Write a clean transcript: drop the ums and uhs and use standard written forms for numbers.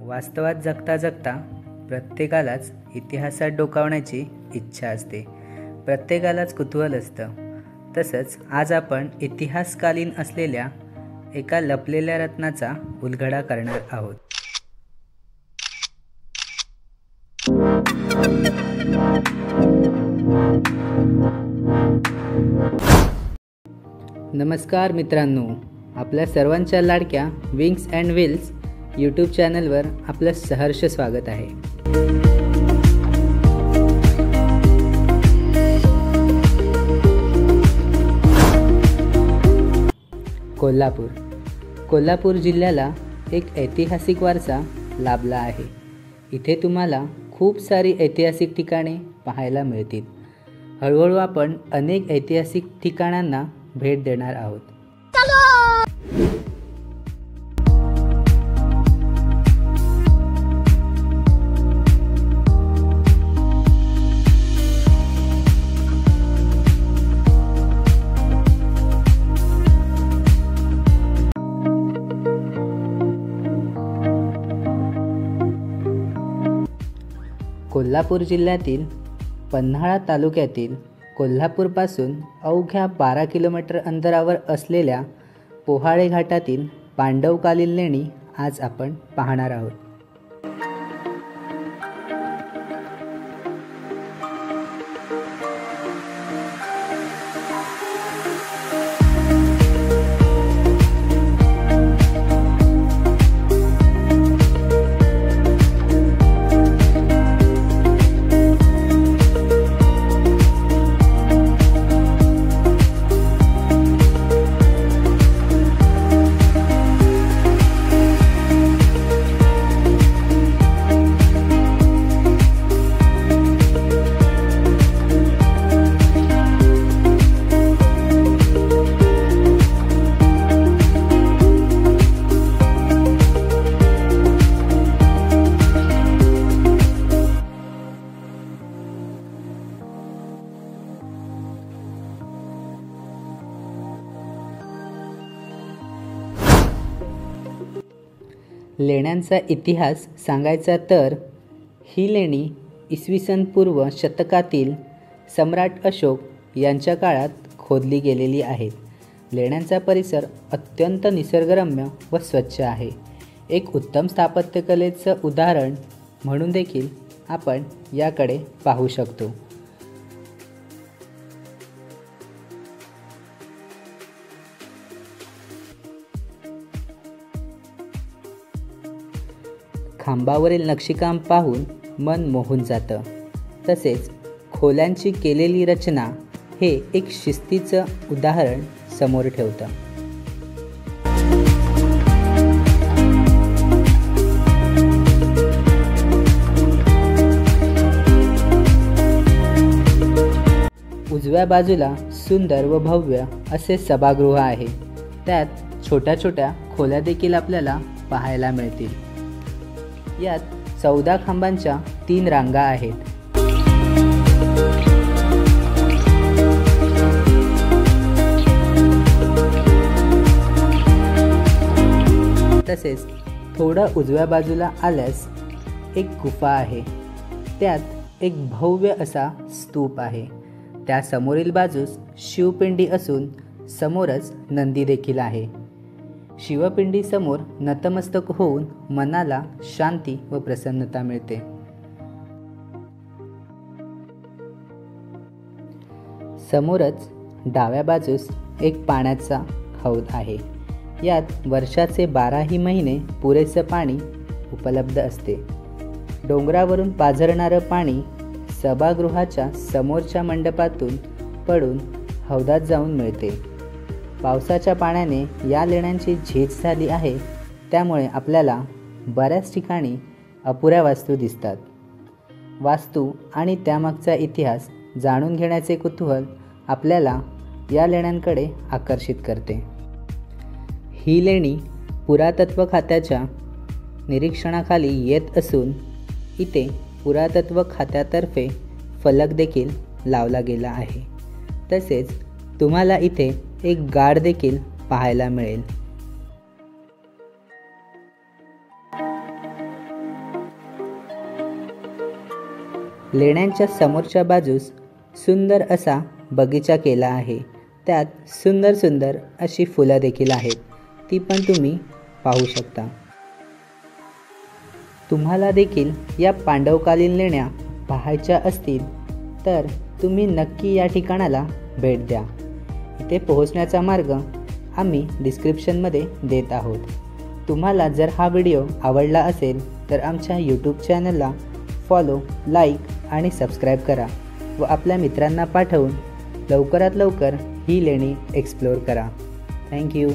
वास्तवात जगता जगता प्रत्येकालाच इतिहासात डोकावण्याची इच्छा असते. प्रत्येकालाच कुतूहल असतं. तसंच आज आपण इतिहासकालीन असलेल्या एका लपलेल्या रत्नाचा उलगडा करणार आहोत. नमस्कार मित्रांनो, आपल्या सर्वांच्या लाडक्या विंग्स अँड व्हील्स यूट्यूब चॅनलवर आपलं सहर्ष स्वागत आहे. कोल्हापूर जिल्ह्याला एक ऐतिहासिक वारसा लाभला आहे. इथे तुम्हाला खूप सारी ऐतिहासिक ठिकाणे पाहायला मिळतील. हळूहळू आपण अनेक ऐतिहासिक ठिकाणांना भेट देणार आहोत. कोल्हापूर जिल्ह्यातील पन्हाळा तालुक्यातील कोल्हापूरपासून अवघ्या 12 किलोमीटर अंतरावर असलेल्या पोहाळे घाटातील पांडवकालीन लेणी आज आपण पाहणार आहोत. लेण्यांचा इतिहास सांगायचा तर ही लेणी इसवी सन पूर्व शतकातील सम्राट अशोक यांच्या काळात खोदली गेलेली आहेत. लेण्यांचा परिसर अत्यंत निसर्गरम्य व स्वच्छ आहे. एक उत्तम स्थापत्यकलेचं उदाहरण म्हणून देखील आपण याकडे पाहू शकतो. खांबावरील नक्षीकाम पाहून मन मोहून जातं. तसेच खोल्यांची केलेली रचना हे एक शिस्तीचं उदाहरण समोर ठेवतं. उजव्या बाजूला सुंदर व भव्य असे सभागृह आहे. त्यात छोट्या छोट्या खोल्या देखील आपल्याला पाहायला मिळतील. यात 14 खांबांच्या 3 रांगा आहेत. तसेच थोडं उजव्या बाजूला आल्यास एक गुफा आहे. त्यात एक भव्य असा स्तूप आहे. त्या समोरील बाजूस शिवपिंडी असून समोरच नंदी देखील आहे. शिवपिंडी समोर नतमस्तक होऊन मनाला शांती व प्रसन्नता मिळते. समोरच डाव्या बाजूस एक पाण्याचा हौद आहे. यात वर्षाचे 12ही महिने पुरेसे पाणी उपलब्ध असते. डोंगरावरून पाझरणारं पाणी सभागृहाच्या समोरच्या मंडपातून पडून हौदात जाऊन मिळते. पावसाच्या पाण्याने या लेण्यांची झीज झाली आहे. त्यामुळे आपल्याला बऱ्याच ठिकाणी अपुऱ्या वास्तू दिसतात. वास्तू आणि त्यामागचा इतिहास जाणून घेण्याचे कुतूहल आपल्याला या लेण्यांकडे आकर्षित करते. ही लेणी पुरातत्व खात्याच्या निरीक्षणाखाली येत असून इथे पुरातत्व खात्यातर्फे फलक देखील लावला गेला आहे. तसेच तुम्हाला इथे एक गाड देखील पाहायला मिळेल. लेण्यांच्या समोरच्या बाजूस सुंदर असा बगीचा केला आहे. त्यात सुंदर सुंदर अशी फुलं देखील आहेत, ती पण तुम्ही पाहू शकता. तुम्हाला देखील या पांडवकालीन लेण्या पाहायच्या असतील तर तुम्ही नक्की या ठिकाणाला भेट द्या. इथे पोहोचण्याचा मार्ग आम्ही डिस्क्रिप्शनमध्ये देत आहोत. तुम्हाला जर हा व्हिडिओ आवडला असेल तर आमच्या यूट्यूब चॅनलला फॉलो, लाईक आणि सबस्क्राईब करा व आपल्या मित्रांना पाठवून लवकरात लवकर ही लेणी एक्सप्लोअर करा. थँक्यू.